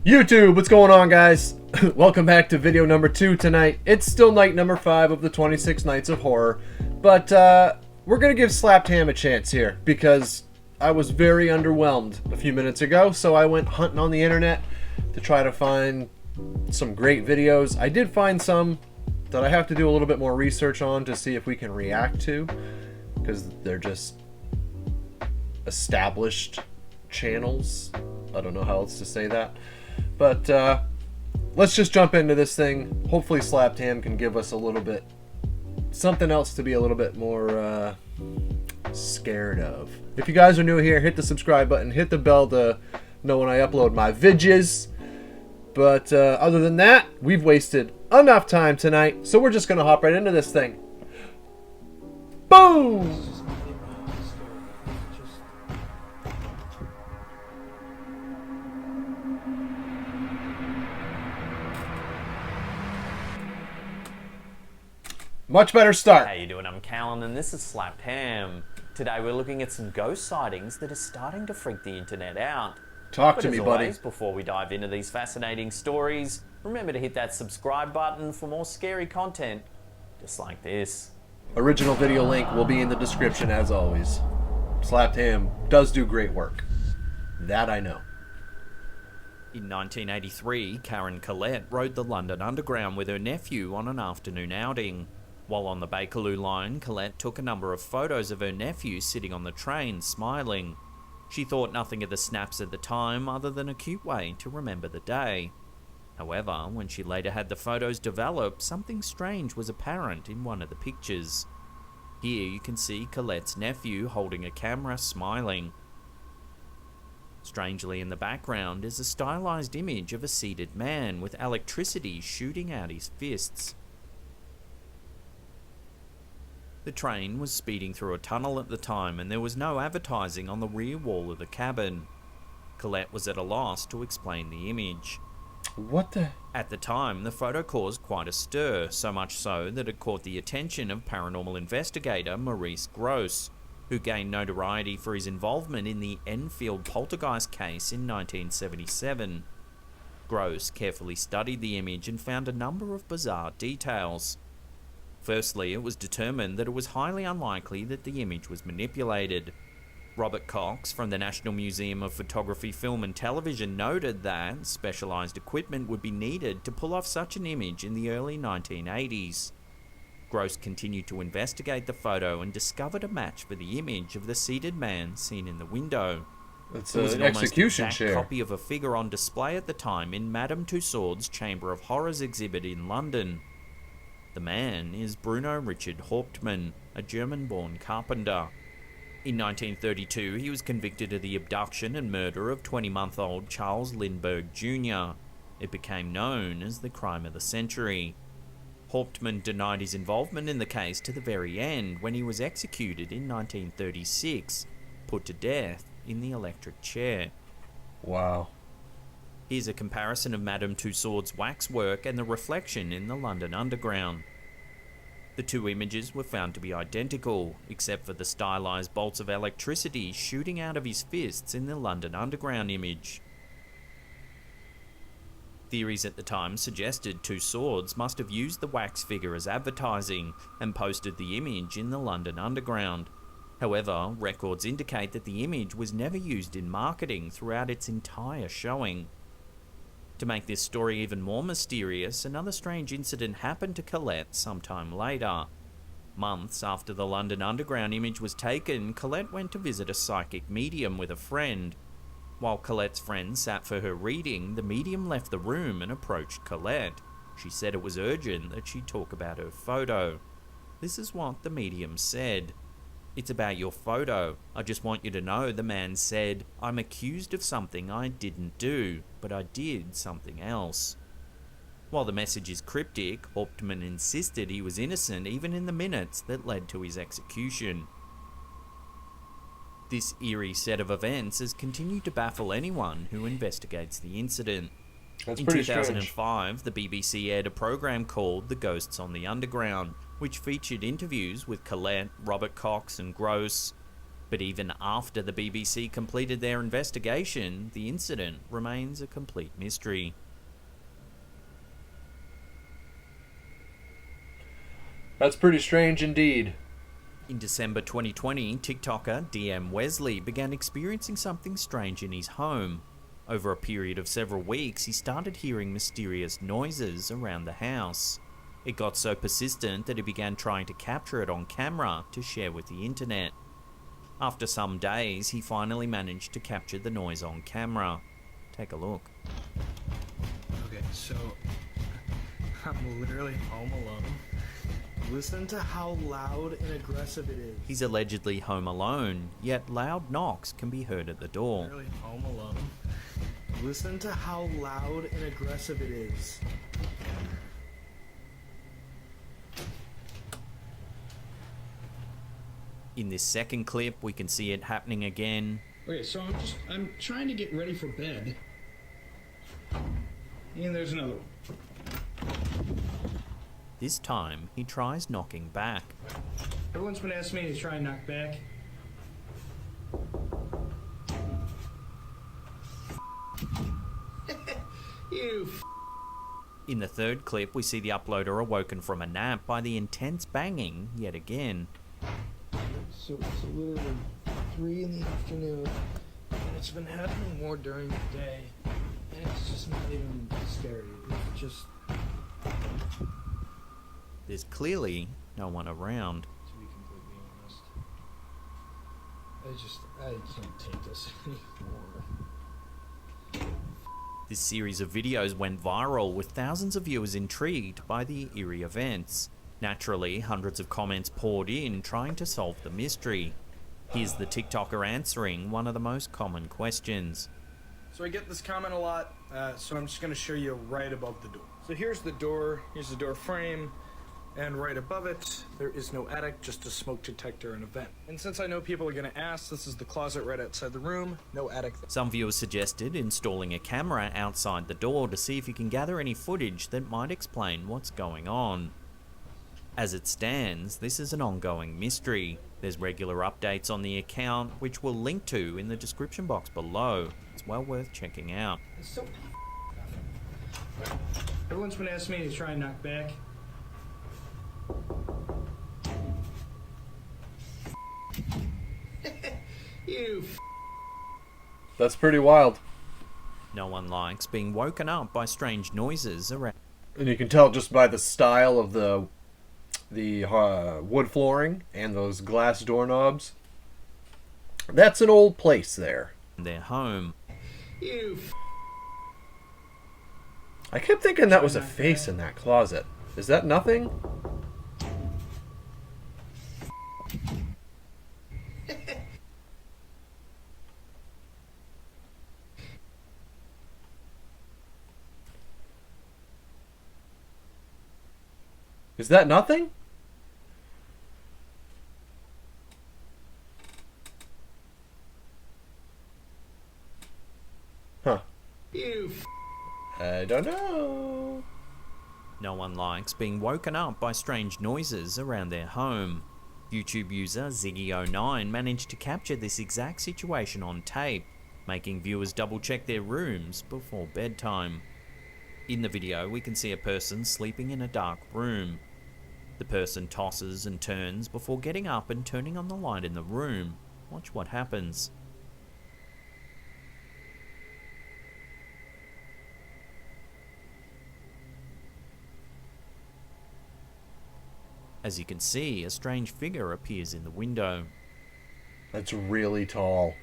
YouTube, what's going on, guys? Welcome back to video number 2 tonight. It's still night number 5 of the 26 Nights of Horror, but we're gonna give SlappedHam a chance here because I was very underwhelmed a few minutes ago, so I went hunting on the internet to try to find some great videos. I did find some that I have to do a little bit more research on to see if we can react to, because they're just established channels. I don't know how else to say that. But let's just jump into this thing. Hopefully SlappedHam can give us a little bit, something else to be a little bit more scared of. If you guys are new here, hit the subscribe button, hit the bell to know when I upload my vidges. But other than that, we've wasted enough time tonight, so we're just going to hop right into this thing. Boom! Much better start. How you doing? I'm Callan and this is SlappedHam. Today we're looking at some ghost sightings that are starting to freak the internet out. Talk to me, buddy. Always, before we dive into these fascinating stories, remember to hit that subscribe button for more scary content just like this. Original video link will be in the description as always. SlappedHam does do great work. That I know. In 1983, Karen Collette rode the London Underground with her nephew on an afternoon outing. While on the Bakerloo line, Collette took a number of photos of her nephew sitting on the train, smiling. She thought nothing of the snaps at the time other than a cute way to remember the day. However, when she later had the photos developed, something strange was apparent in one of the pictures. Here you can see Colette's nephew holding a camera, smiling. Strangely, in the background is a stylized image of a seated man with electricity shooting out his fists. The train was speeding through a tunnel at the time and there was no advertising on the rear wall of the cabin. Collette was at a loss to explain the image. What the? At the time, the photo caused quite a stir, so much so that it caught the attention of paranormal investigator Maurice Grosse, who gained notoriety for his involvement in the Enfield poltergeist case in 1977. Grosse carefully studied the image and found a number of bizarre details. Firstly, it was determined that it was highly unlikely that the image was manipulated. Robert Cox from the National Museum of Photography, Film and Television noted that specialized equipment would be needed to pull off such an image in the early 1980s. Grosse continued to investigate the photo and discovered a match for the image of the seated man seen in the window. It's It was an an almost execution exact chair. copy of a figure on display at the time in Madame Tussauds Chamber of Horrors exhibit in London. The man is Bruno Richard Hauptmann, a German-born carpenter. In 1932, he was convicted of the abduction and murder of 20-month-old Charles Lindbergh Jr. It became known as the crime of the century. Hauptmann denied his involvement in the case to the very end when he was executed in 1936, put to death in the electric chair. Wow. Here's a comparison of Madame Tussauds' waxwork and the reflection in the London Underground. The two images were found to be identical, except for the stylized bolts of electricity shooting out of his fists in the London Underground image. Theories at the time suggested Tussauds must have used the wax figure as advertising and posted the image in the London Underground. However, records indicate that the image was never used in marketing throughout its entire showing. To make this story even more mysterious, another strange incident happened to Collette sometime later. Months after the London Underground image was taken, Collette went to visit a psychic medium with a friend. While Colette's friend sat for her reading, the medium left the room and approached Collette. She said it was urgent that she talk about her photo. This is what the medium said. "It's about your photo. I just want you to know," the man said, "I'm accused of something I didn't do, but I did something else." While the message is cryptic, Hauptmann insisted he was innocent even in the minutes that led to his execution. This eerie set of events has continued to baffle anyone who investigates the incident. That's In pretty 2005, the BBC aired a program called The Ghosts on the Underground, which featured interviews with Collette, Robert Cox and Grosse. But even after the BBC completed their investigation, the incident remains a complete mystery. That's pretty strange indeed. In December 2020, TikToker DM Wesley began experiencing something strange in his home. Over a period of several weeks, he started hearing mysterious noises around the house. It got so persistent that he began trying to capture it on camera to share with the internet. After some days, he finally managed to capture the noise on camera. Take a look. Okay, so I'm literally home alone. Listen to how loud and aggressive it is. He's allegedly home alone, yet loud knocks can be heard at the door. Literally home alone. Listen to how loud and aggressive it is. In this second clip, we can see it happening again. Okay, so I'm trying to get ready for bed. And there's another one. This time, he tries knocking back. Everyone's been asking me to try and knock back. You In the third clip, we see the uploader awoken from a nap by the intense banging yet again. So it's literally 3 in the afternoon, and it's been happening more during the day, and it's just not even scary. It's just... There's clearly no one around. To be completely honest, I can't take this anymore. This series of videos went viral, with thousands of viewers intrigued by the eerie events. Naturally, hundreds of comments poured in trying to solve the mystery. Here's the TikToker answering one of the most common questions. So I get this comment a lot, so I'm just going to show you right above the door. So here's the door frame, and right above it, there is no attic, just a smoke detector and a vent. And since I know people are going to ask, this is the closet right outside the room, no attic. Some viewers suggested installing a camera outside the door to see if you can gather any footage that might explain what's going on. As it stands, this is an ongoing mystery. There's regular updates on the account, which we'll link to in the description box below. It's well worth checking out. So everyone's been asking me to try and knock back. You That's pretty wild. No one likes being woken up by strange noises around. And you can tell just by the style of the wood flooring and those glass doorknobs. That's an old place there. Their home. You I kept thinking that was a face in that closet. Is that nothing? Is that nothing? Huh. You I don't know. No one likes being woken up by strange noises around their home. YouTube user Ziggy09 managed to capture this exact situation on tape, making viewers double check their rooms before bedtime. In the video, we can see a person sleeping in a dark room. The person tosses and turns before getting up and turning on the light in the room. Watch what happens. As you can see, a strange figure appears in the window. That's really tall.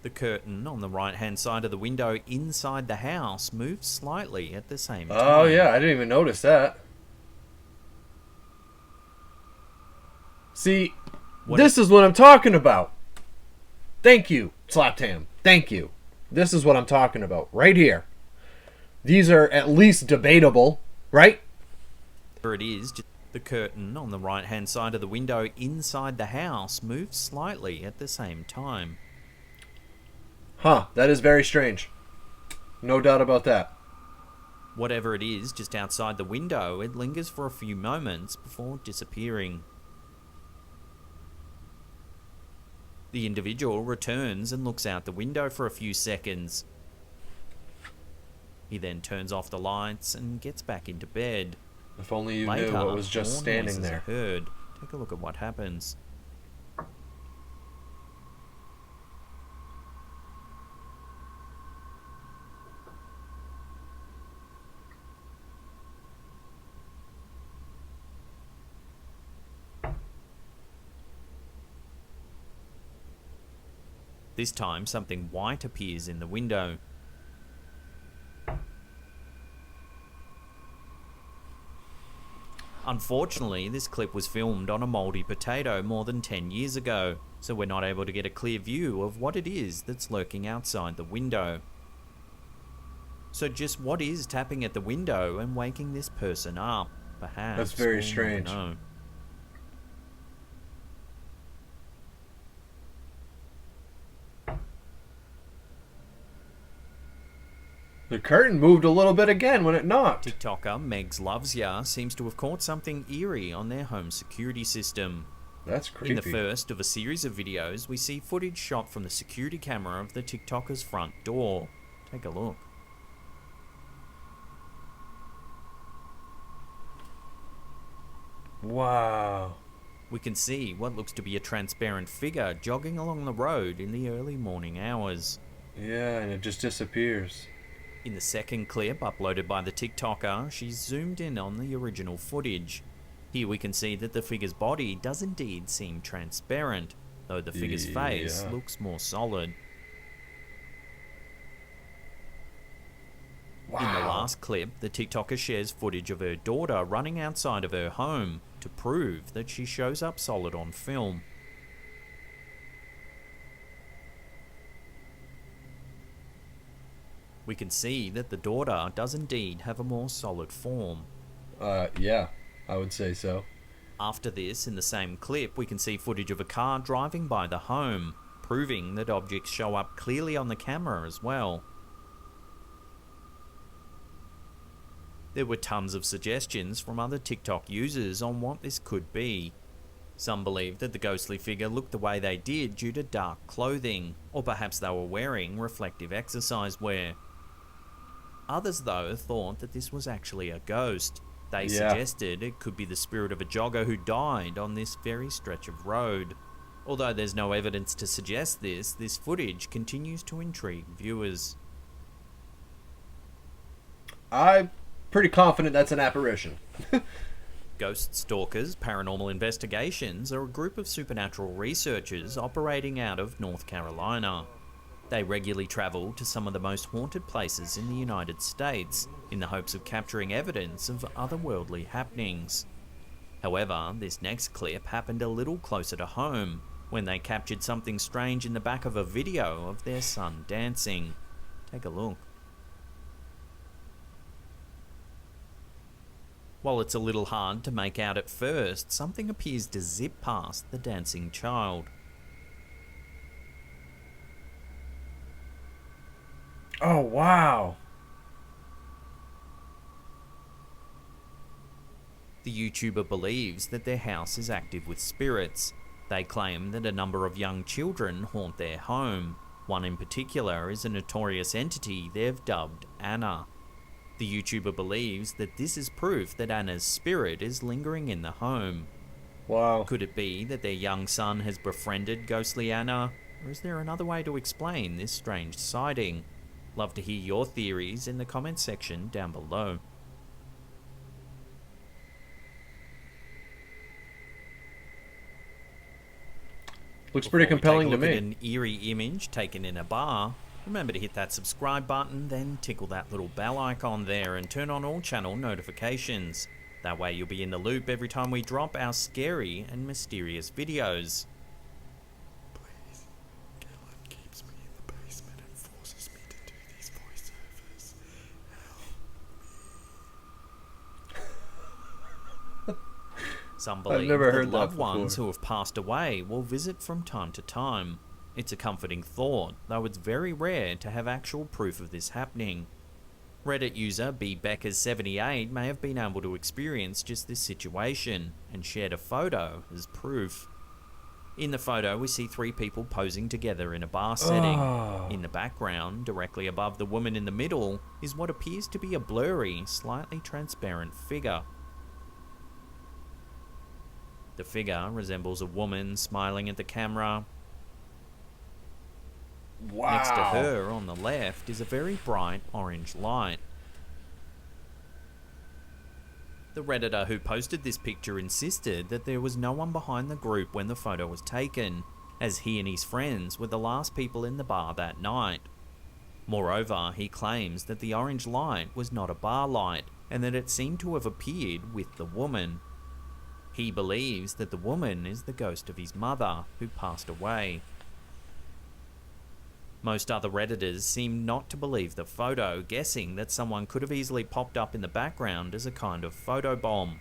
The curtain on the right-hand side of the window inside the house moves slightly at the same time. Oh yeah, I didn't even notice that. See, this is what I'm talking about. Thank you, SlappedHam. Thank you. This is what I'm talking about right here. These are at least debatable, right? Here it is. The curtain on the right-hand side of the window inside the house moves slightly at the same time. Huh, that is very strange. No doubt about that. Whatever it is just outside the window, it lingers for a few moments before disappearing. The individual returns and looks out the window for a few seconds. He then turns off the lights and gets back into bed. If only you Later, knew what was just more standing noises there. are heard. Take a look at what happens. This time, something white appears in the window. Unfortunately, this clip was filmed on a mouldy potato more than 10 years ago, so we're not able to get a clear view of what it is that's lurking outside the window. So just what is tapping at the window and waking this person up? Perhaps. That's very we'll never strange. know. The curtain moved a little bit again when it knocked. TikToker Megs Loves Ya seems to have caught something eerie on their home security system. That's creepy. In the first of a series of videos, we see footage shot from the security camera of the TikToker's front door. Take a look. Wow. We can see what looks to be a transparent figure jogging along the road in the early morning hours. Yeah, and it just disappears. In the second clip uploaded by the TikToker, she's zoomed in on the original footage. Here we can see that the figure's body does indeed seem transparent, though the figure's face looks more solid. Wow. In the last clip, the TikToker shares footage of her daughter running outside of her home to prove that she shows up solid on film. We can see that the daughter does indeed have a more solid form. Yeah, I would say so. After this, in the same clip, we can see footage of a car driving by the home, proving that objects show up clearly on the camera as well. There were tons of suggestions from other TikTok users on what this could be. Some believed that the ghostly figure looked the way they did due to dark clothing, or perhaps they were wearing reflective exercise wear. Others, though, thought that this was actually a ghost. They suggested it could be the spirit of a jogger who died on this very stretch of road. Although there's no evidence to suggest this footage continues to intrigue viewers. I'm pretty confident that's an apparition. Ghost Stalkers Paranormal Investigations are a group of supernatural researchers operating out of North Carolina. They regularly travel to some of the most haunted places in the United States in the hopes of capturing evidence of otherworldly happenings. However, this next clip happened a little closer to home, when they captured something strange in the back of a video of their son dancing. Take a look. While it's a little hard to make out at first, something appears to zip past the dancing child. Oh, wow. The YouTuber believes that their house is active with spirits. They claim that a number of young children haunt their home. One in particular is a notorious entity they've dubbed Anna. The YouTuber believes that this is proof that Anna's spirit is lingering in the home. Wow. Could it be that their young son has befriended ghostly Anna? Or is there another way to explain this strange sighting? Love to hear your theories in the comment section down below. Looks pretty compelling to Before we take a me. look at an eerie image taken in a bar, remember to hit that subscribe button, then tickle that little bell icon there and turn on all channel notifications. That way you'll be in the loop every time we drop our scary and mysterious videos. Please, Galen keeps me in the basement and forces me to do these voiceovers. Some believe never that heard that loved ones before. who have passed away will visit from time to time. It's a comforting thought, though it's very rare to have actual proof of this happening. Reddit user bbeckers78 may have been able to experience just this situation and shared a photo as proof. In the photo, we see 3 people posing together in a bar setting. In the background, directly above the woman in the middle, is what appears to be a blurry, slightly transparent figure. The figure resembles a woman smiling at the camera. Wow. Next to her, on the left, is a very bright orange light. The Redditor who posted this picture insisted that there was no one behind the group when the photo was taken, as he and his friends were the last people in the bar that night. Moreover, he claims that the orange light was not a bar light, and that it seemed to have appeared with the woman. He believes that the woman is the ghost of his mother, who passed away. Most other Redditors seem not to believe the photo, guessing that someone could have easily popped up in the background as a kind of photobomb.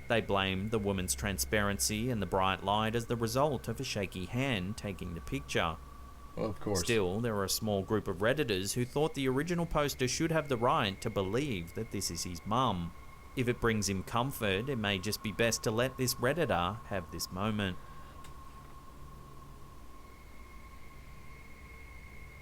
They blame the woman's transparency and the bright light as the result of a shaky hand taking the picture. Well, of course. Still, there are a small group of Redditors who thought the original poster should have the right to believe that this is his mum. If it brings him comfort, it may just be best to let this Redditor have this moment.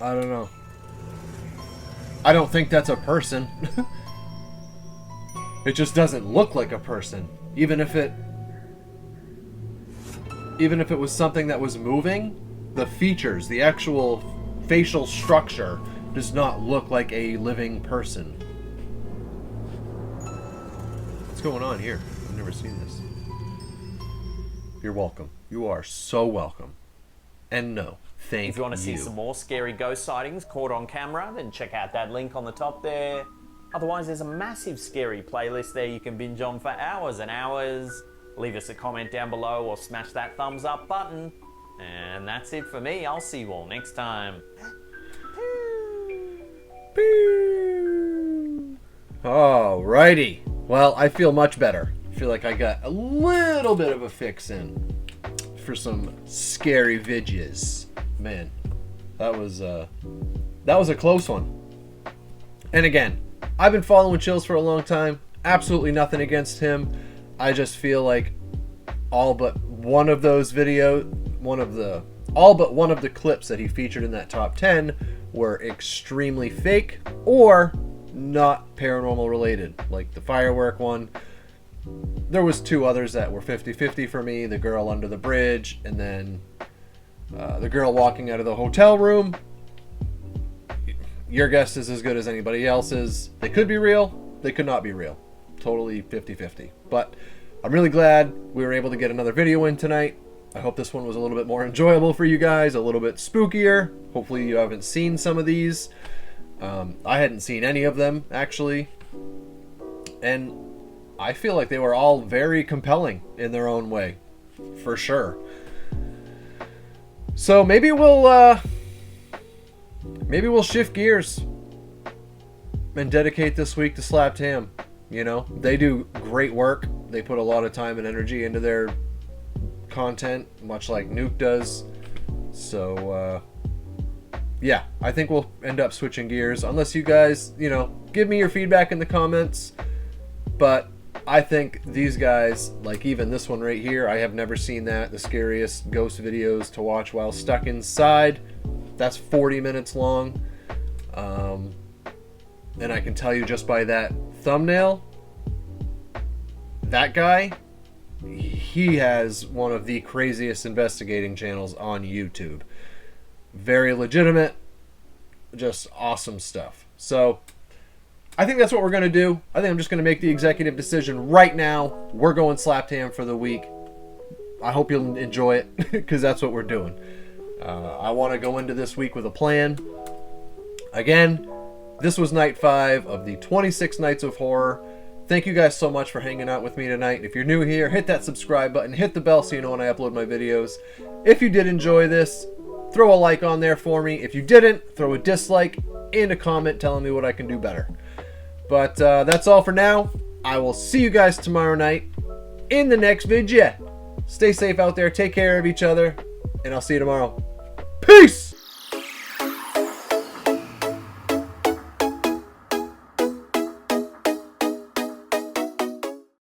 I don't know. I don't think that's a person. It just doesn't look like a person. Even if it was something that was moving, the features, the actual facial structure does not look like a living person. What's going on here? I've never seen this. You're welcome. You are so welcome. And no, thank you. If you want to see some more scary ghost sightings caught on camera, then check out that link on the top there. Otherwise, there's a massive scary playlist there you can binge on for hours and hours. Leave us a comment down below or smash that thumbs up button. And that's it for me. I'll see you all next time. Alrighty. Well, I feel much better. I feel like I got a little bit of a fix in for some scary vidges. Man, that was a close one. And again, I've been following Chills for a long time. Absolutely nothing against him. I just feel like all but one of the clips that he featured in that top 10 were extremely fake or not paranormal related. Like the firework one. There was 2 others that were 50-50 for me. The girl under the bridge, and then the girl walking out of the hotel room. Your guess is as good as anybody else's. They could be real. They could not be real. Totally 50-50. But I'm really glad we were able to get another video in tonight. I hope this one was a little bit more enjoyable for you guys. A little bit spookier. Hopefully you haven't seen some of these. I hadn't seen any of them, actually. And I feel like they were all very compelling in their own way. For sure. So maybe we'll shift gears and dedicate this week to SlappedHam. You know, they do great work. They put a lot of time and energy into their content, much like Nuke does. So, yeah, I think we'll end up switching gears. Unless you guys, you know, give me your feedback in the comments. But I think these guys, like even this one right here, I have never seen that. The scariest ghost videos to watch while stuck inside. That's 40 minutes long. And I can tell you just by that thumbnail, that guy, he has one of the craziest investigating channels on YouTube. Very legitimate, just awesome stuff. So I think that's what we're going to do. I think I'm just going to make the executive decision right now. We're going SlappedHam for the week. I hope you'll enjoy it because that's what we're doing. I want to go into this week with a plan. Again, this was night 5 of the 26 Nights of Horror. Thank you guys so much for hanging out with me tonight. If you're new here, hit that subscribe button, hit the bell so you know when I upload my videos. If you did enjoy this, throw a like on there for me. If you didn't, throw a dislike and a comment telling me what I can do better. But that's all for now. I will see you guys tomorrow night in the next video. Stay safe out there, take care of each other, and I'll see you tomorrow. Peace!